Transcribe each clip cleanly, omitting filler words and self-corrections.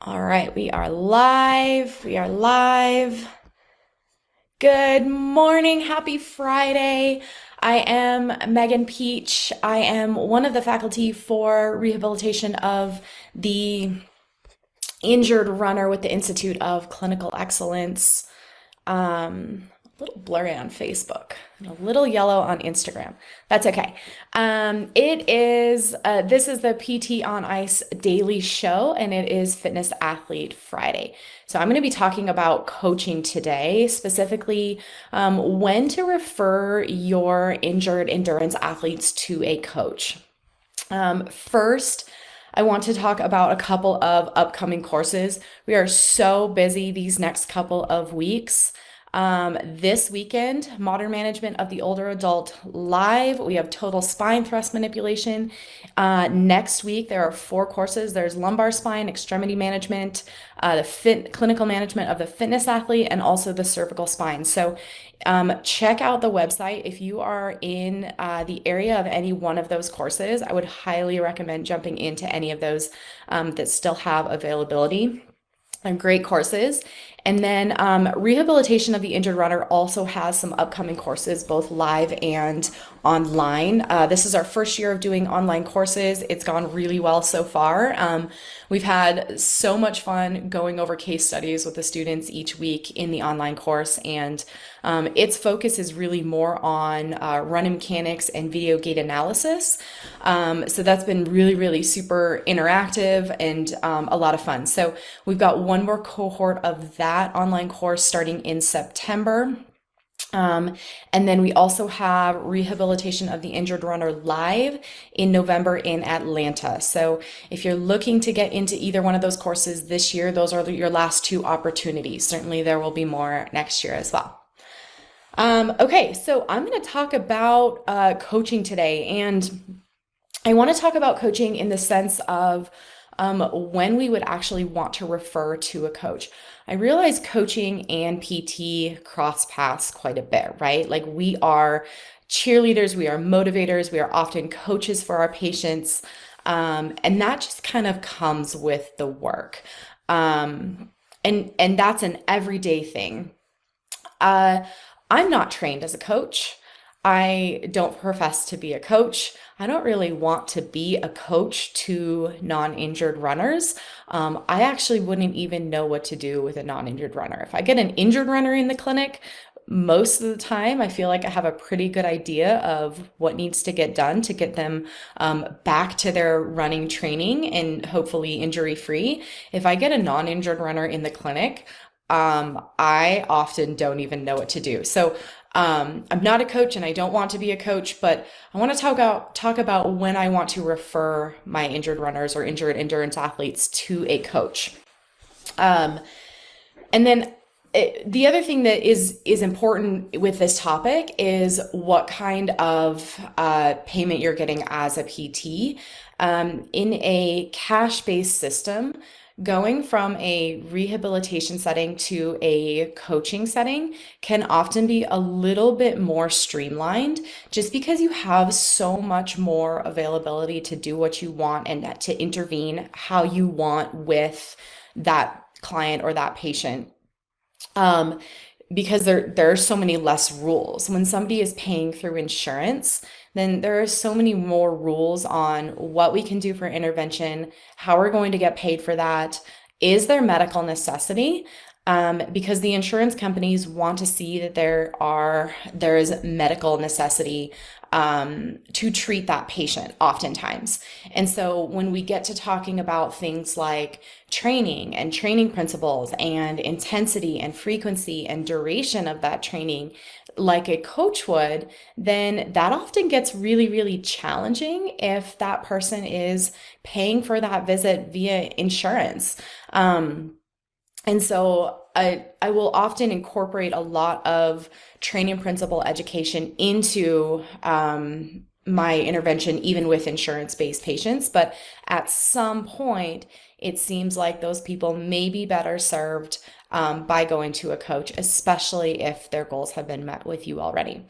All right, we are live. We are live. Good morning. Happy Friday. I am Megan Peach. I am one of the faculty for rehabilitation of the injured runner with the Institute of Clinical Excellence. A little blurry on Facebook and a little yellow on Instagram. That's okay. This is the PT on Ice daily show, and it is Fitness Athlete Friday. So I'm going to be talking about coaching today, specifically when to refer your injured endurance athletes to a coach. First, I want to talk about a couple of upcoming courses. We are so busy these next couple of weeks. This weekend, Modern Management of the Older Adult live. We have total spine thrust manipulation. Next week, there are 4 courses. There's lumbar spine, extremity management, clinical management of the fitness athlete, and also the cervical spine. So check out the website. If you are in the area of any one of those courses, I would highly recommend jumping into any of those that still have availability. Great courses. And then Rehabilitation of the Injured Runner also has some upcoming courses, both live and online. This is our first year of doing online courses. It's gone really well so far. We've had so much fun going over case studies with the students each week in the online course, and its focus is really more on running mechanics and video gait analysis. So that's been really, really super interactive and a lot of fun. So we've got one more cohort of that online course starting in September. And then we also have Rehabilitation of the Injured Runner live in November in Atlanta. So if you're looking to get into either one of those courses this year, those are your last 2 opportunities. Certainly there will be more next year as well. Okay, so I'm going to talk about coaching today, and I want to talk about coaching in the sense of when we would actually want to refer to a coach. I realize coaching and PT cross paths quite a bit, right? Like, we are cheerleaders, we are motivators, we are often coaches for our patients, and that just kind of comes with the work. And that's an everyday thing. I'm not trained as a coach. I don't profess to be a coach. I don't really want to be a coach to non-injured runners. I actually wouldn't even know what to do with a non-injured runner. If I get an injured runner in the clinic, most of the time I feel like I have a pretty good idea of what needs to get done to get them back to their running training and hopefully injury-free. If I get a non-injured runner in the clinic, I often don't even know what to do. So I'm not a coach and I don't want to be a coach, but I want to talk about when I want to refer my injured runners or injured endurance athletes to a coach. And then the other thing that is important with this topic is what kind of payment you're getting as a PT. In a cash-based system, going from a rehabilitation setting to a coaching setting can often be a little bit more streamlined just because you have so much more availability to do what you want and to intervene how you want with that client or that patient. Because there are so many less rules. When somebody is paying through insurance, then there are so many more rules on what we can do for intervention, how we're going to get paid for that. Is there medical necessity? Because the insurance companies want to see that there is medical necessity to treat that patient oftentimes. And so when we get to talking about things like training and training principles and intensity and frequency and duration of that training, like a coach would, then that often gets really, really challenging if that person is paying for that visit via insurance. And so I will often incorporate a lot of training principle education into my intervention, even with insurance-based patients. But at some point, it seems like those people may be better served by going to a coach, especially if their goals have been met with you already.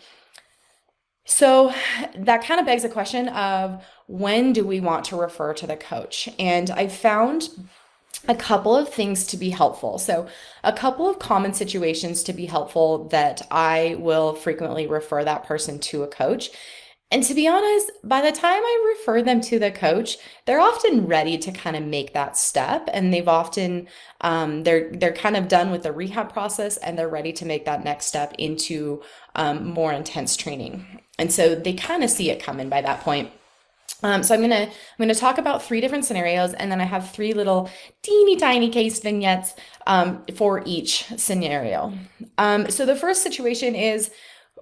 So that kind of begs the question of when do we want to refer to the coach? And I've found a couple of things to be helpful. So, a couple of common situations to be helpful that I will frequently refer that person to a coach. And to be honest, by the time I refer them to the coach, they're often ready to kind of make that step, and they've often they're kind of done with the rehab process, and they're ready to make that next step into more intense training. And so they kind of see it coming by that point. So I'm gonna talk about three different scenarios, and then I have three little teeny tiny case vignettes for each scenario. So the first situation is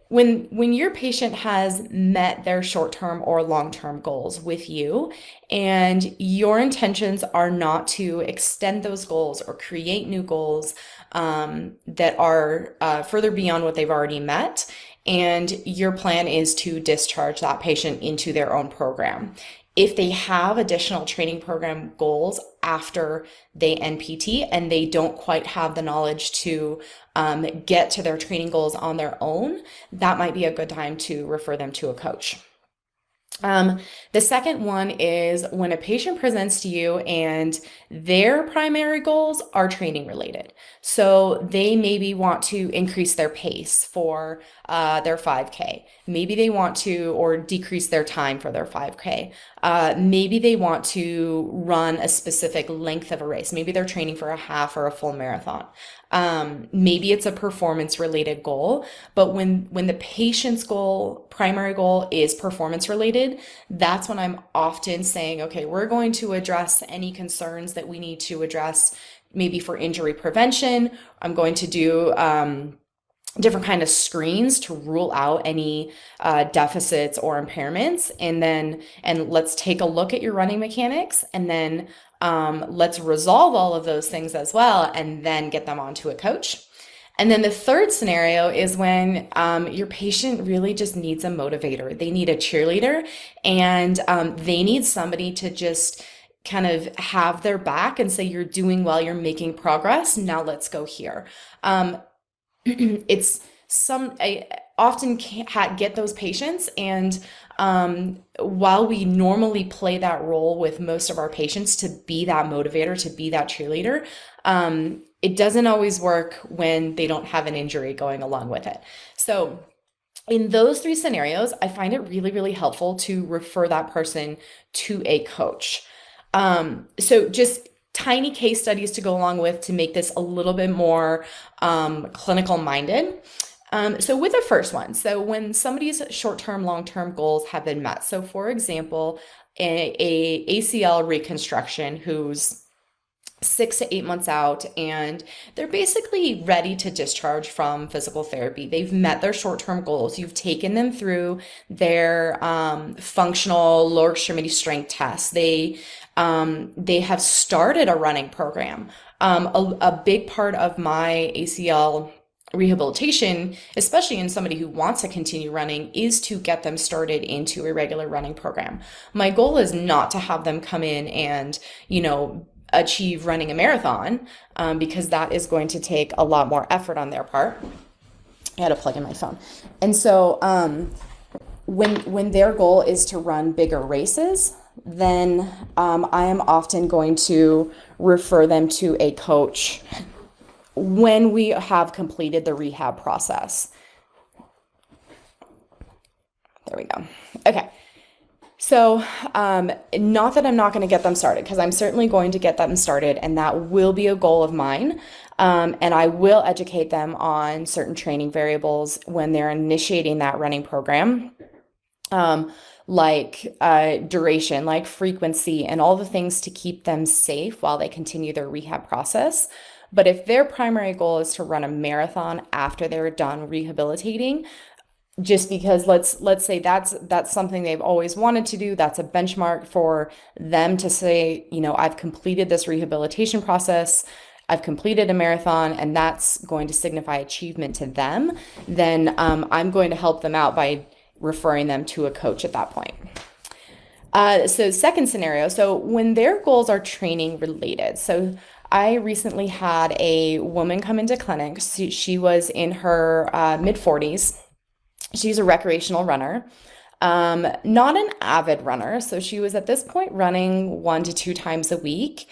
when your patient has met their short-term or long-term goals with you, and your intentions are not to extend those goals or create new goals that are further beyond what they've already met, and your plan is to discharge that patient into their own program. If they have additional training program goals after they NPT and they don't quite have the knowledge to get to their training goals on their own, that might be a good time to refer them to a coach. The second one is when a patient presents to you and their primary goals are training related. So they maybe want to increase their pace for their 5K. Maybe they want to, or decrease their time for their 5K. Maybe they want to run a specific length of a race. Maybe they're training for a half or a full marathon. Maybe it's a performance related goal, but when the patient's primary goal is performance related, that's when I'm often saying, okay, we're going to address any concerns that we need to address, maybe for injury prevention. I'm going to do different kind of screens to rule out any deficits or impairments, and let's take a look at your running mechanics, and then let's resolve all of those things as well, and then get them onto a coach. And then the third scenario is when your patient really just needs a motivator. They need a cheerleader, and they need somebody to just kind of have their back and say, you're doing well, you're making progress, now let's go here. I often can't get those patients, and while we normally play that role with most of our patients to be that motivator, to be that cheerleader, it doesn't always work when they don't have an injury going along with it. So in those three scenarios, I find it really, really helpful to refer that person to a coach. So just tiny case studies to go along with to make this a little bit more clinical minded. So with the first one, so when somebody's short-term, long-term goals have been met. So for example, a ACL reconstruction who's 6 to 8 months out, and they're basically ready to discharge from physical therapy. They've met their short-term goals. You've taken them through their functional lower extremity strength tests. They have started a running program. A big part of my ACL rehabilitation, especially in somebody who wants to continue running, is to get them started into a regular running program. My goal is not to have them come in and, achieve running a marathon, because that is going to take a lot more effort on their part. I had to plug in my phone. And so when their goal is to run bigger races, then I am often going to refer them to a coach when we have completed the rehab process. There we go. Okay. So not that I'm not going to get them started, because I'm certainly going to get them started, and that will be a goal of mine. And I will educate them on certain training variables when they're initiating that running program, like duration, like frequency, and all the things to keep them safe while they continue their rehab process. But if their primary goal is to run a marathon after they're done rehabilitating, just because let's say that's something they've always wanted to do, that's a benchmark for them to say, I've completed this rehabilitation process, I've completed a marathon, and that's going to signify achievement to them, then I'm going to help them out by referring them to a coach at that point. So second scenario, so when their goals are training related. So I recently had a woman come into clinic. She was in her mid-40s. She's a recreational runner, not an avid runner. So she was at this point running 1 to 2 times a week.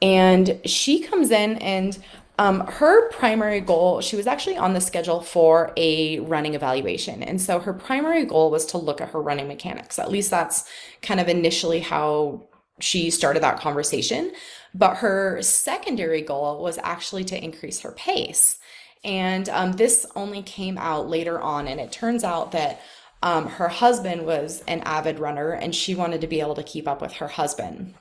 And she comes in and her primary goal, she was actually on the schedule for a running evaluation. And so her primary goal was to look at her running mechanics. At least that's kind of initially how she started that conversation. But her secondary goal was actually to increase her pace. And this only came out later on. And it turns out that her husband was an avid runner and she wanted to be able to keep up with her husband.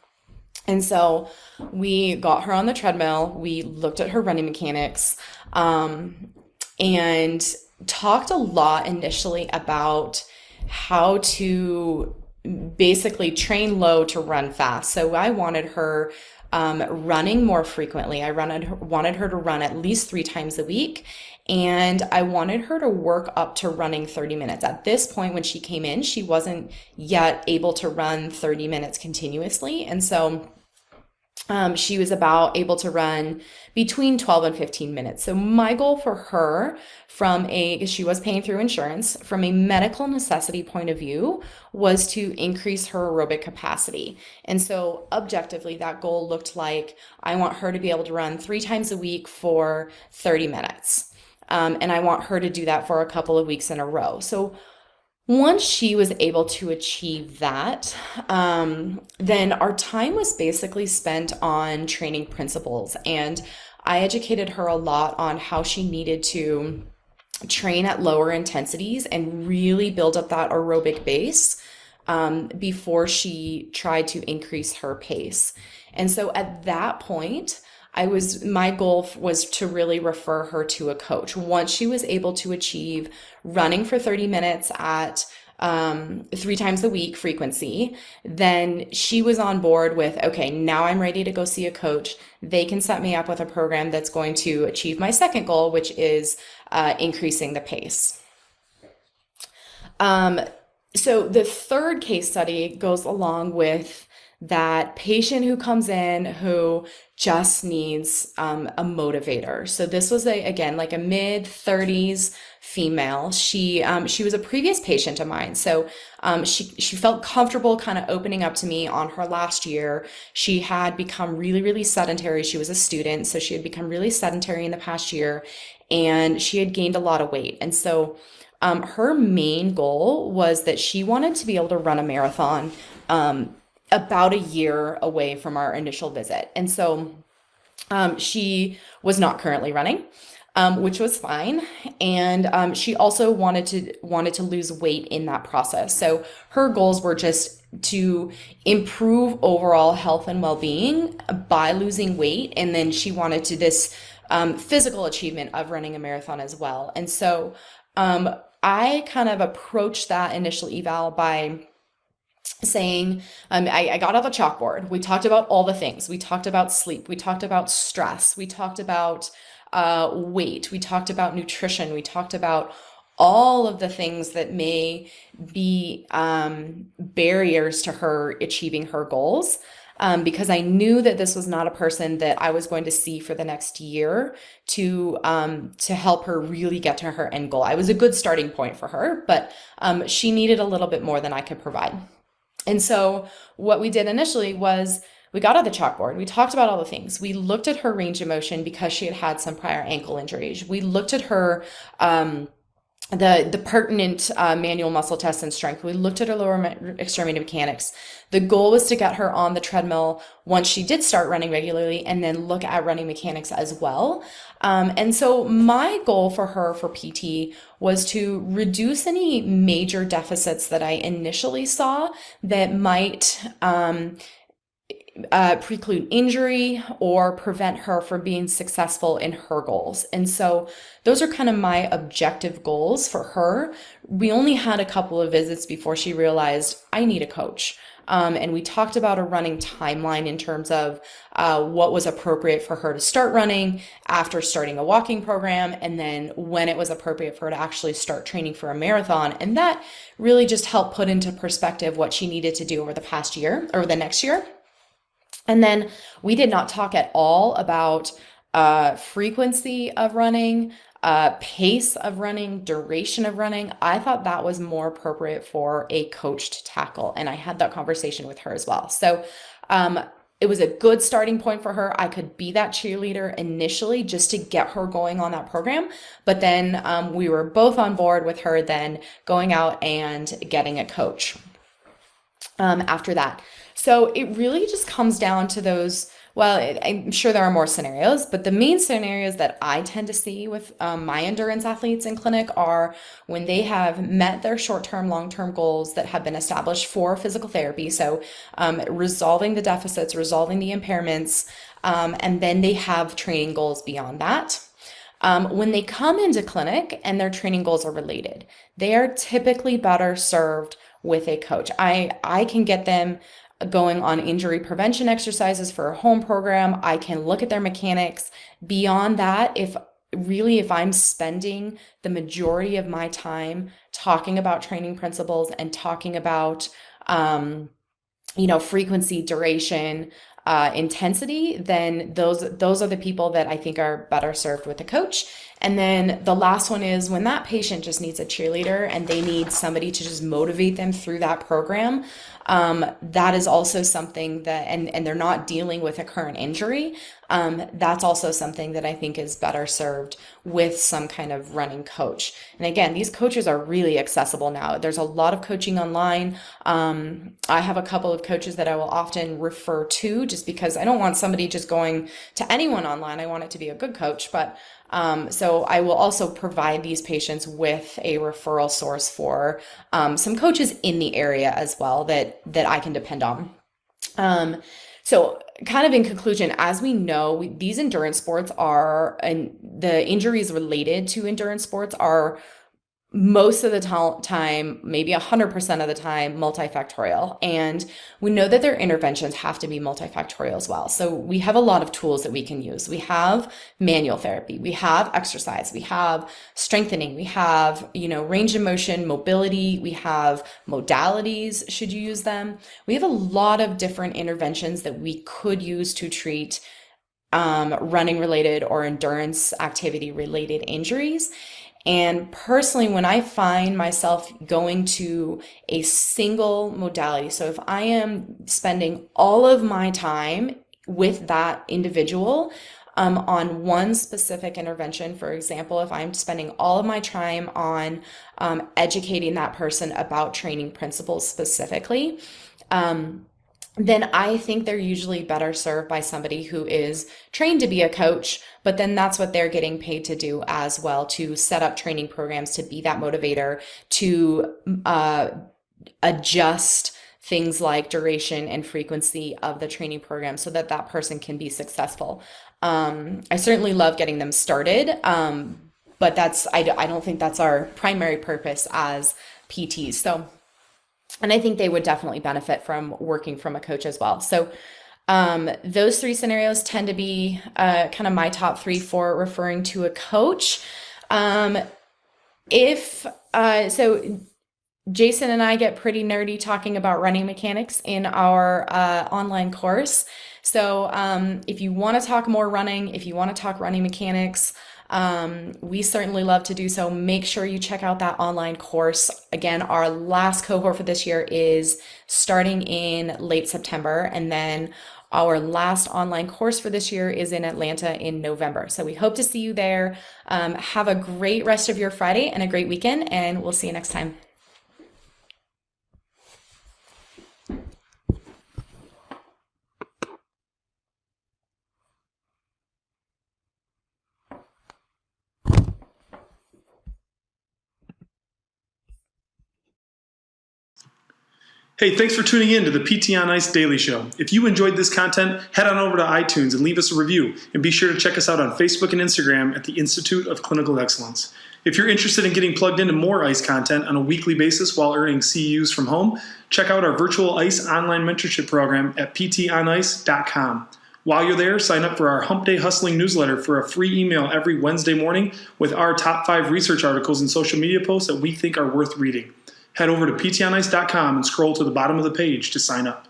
And so we got her on the treadmill, we looked at her running mechanics, and talked a lot initially about how to basically train low to run fast. So I wanted her running more frequently. I wanted her to run at least 3 times a week. And I wanted her to work up to running 30 minutes. At this point, when she came in, she wasn't yet able to run 30 minutes continuously. And so she was about able to run between 12 and 15 minutes. So my goal for her because she was paying through insurance, from a medical necessity point of view, was to increase her aerobic capacity. And so objectively, that goal looked like I want her to be able to run 3 times a week for 30 minutes. And I want her to do that for a couple of weeks in a row. So once she was able to achieve that, then our time was basically spent on training principles. And I educated her a lot on how she needed to train at lower intensities and really build up that aerobic base before she tried to increase her pace. And so at that point, my goal was to really refer her to a coach. Once she was able to achieve running for 30 minutes at 3 times a week frequency, then she was on board with, okay, now I'm ready to go see a coach. They can set me up with a program that's going to achieve my second goal, which is increasing the pace. So the third case study goes along with that patient who comes in who just needs a motivator. So this was again like a mid-30s female. She was a previous patient of mine. So she felt comfortable kind of opening up to me on her last year. She had become really, really sedentary. She was a student, so she had become really sedentary in the past year, and she had gained a lot of weight. And so her main goal was that she wanted to be able to run a marathon about a year away from our initial visit. And so she was not currently running, which was fine. And she also wanted to lose weight in that process. So her goals were just to improve overall health and well-being by losing weight. And then she wanted to this physical achievement of running a marathon as well. And so I kind of approached that initial eval by saying, I got out the chalkboard. We talked about all the things. We talked about sleep. We talked about stress. We talked about weight. We talked about nutrition. We talked about all of the things that may be barriers to her achieving her goals. Because I knew that this was not a person that I was going to see for the next year to help her really get to her end goal. I was a good starting point for her, but she needed a little bit more than I could provide. And so what we did initially was we got out the chalkboard. We talked about all the things. We looked at her range of motion because she had had some prior ankle injuries. We looked at her the pertinent manual muscle tests and strength. We looked at her lower extremity mechanics. The goal was to get her on the treadmill once she did start running regularly, and then look at running mechanics as well. And so my goal for her for PT was to reduce any major deficits that I initially saw that might preclude injury or prevent her from being successful in her goals. And so those are kind of my objective goals for her. We only had a couple of visits before she realized I need a coach. And we talked about a running timeline in terms of what was appropriate for her to start running after starting a walking program, and then when it was appropriate for her to actually start training for a marathon. And that really just helped put into perspective what she needed to do over the past year or the next year. And then we did not talk at all about frequency of running, pace of running, duration of running. I thought that was more appropriate for a coach to tackle. And I had that conversation with her as well. So it was a good starting point for her. I could be that cheerleader initially just to get her going on that program. But then we were both on board with her then going out and getting a coach after that. So it really just comes down to those. Well, I'm sure there are more scenarios, but the main scenarios that I tend to see with my endurance athletes in clinic are when they have met their short-term, long-term goals that have been established for physical therapy. So resolving the deficits, resolving the impairments, and then they have training goals beyond that. When they come into clinic and their training goals are related, they are typically better served with a coach. I can get them going on injury prevention exercises for a home program. I can look at their mechanics. Beyond that, if I'm spending the majority of my time talking about training principles and talking about, frequency, duration, intensity, then those are the people that I think are better served with a coach. And then the last one is when that patient just needs a cheerleader and they need somebody to just motivate them through that program. That is also something that, and they're not dealing with a current injury. That's also something that I think is better served with some kind of running coach. And again, these coaches are really accessible now. There's a lot of coaching online. I have a couple of coaches that I will often refer to just because I don't want somebody just going to anyone online. I want it to be a good coach, but so I will also provide these patients with a referral source for some coaches in the area as well that I can depend on. So kind of in conclusion, as we know, these endurance sports are, and the injuries related to endurance sports are most of the time, maybe 100% of the time, multifactorial. And we know that their interventions have to be multifactorial as well. So we have a lot of tools that we can use. We have manual therapy, we have exercise, we have strengthening, we have, range of motion, mobility, we have modalities, should you use them. We have a lot of different interventions that we could use to treat running related or endurance activity related injuries. And personally, when I find myself going to a single modality, so if I am spending all of my time with that individual on one specific intervention, for example, if I'm spending all of my time on educating that person about training principles specifically, then I think they're usually better served by somebody who is trained to be a coach, but then that's what they're getting paid to do as well, to set up training programs, to be that motivator, to adjust things like duration and frequency of the training program so that that person can be successful. I certainly love getting them started, but I don't think that's our primary purpose as PTs. So, and I think they would definitely benefit from working from a coach as well. So those three scenarios tend to be kind of my top three for referring to a coach. So Jason and I get pretty nerdy talking about running mechanics in our online course. So if you want to talk more running, if you want to talk running mechanics, we certainly love to do so. Make sure you check out that online course. Again, our last cohort for this year is starting in late September, and then our last online course for this year is in Atlanta in November. So we hope to see you there. Have a great rest of your Friday and a great weekend, and we'll see you next time. Hey, thanks for tuning in to the PT on Ice Daily Show. If you enjoyed this content, head on over to iTunes and leave us a review. And be sure to check us out on Facebook and Instagram at the Institute of Clinical Excellence. If you're interested in getting plugged into more ICE content on a weekly basis while earning CEUs from home, check out our virtual ICE online mentorship program at ptonice.com. While you're there, sign up for our Hump Day Hustling newsletter for a free email every Wednesday morning with our top 5 research articles and social media posts that we think are worth reading. Head over to ptonice.com and scroll to the bottom of the page to sign up.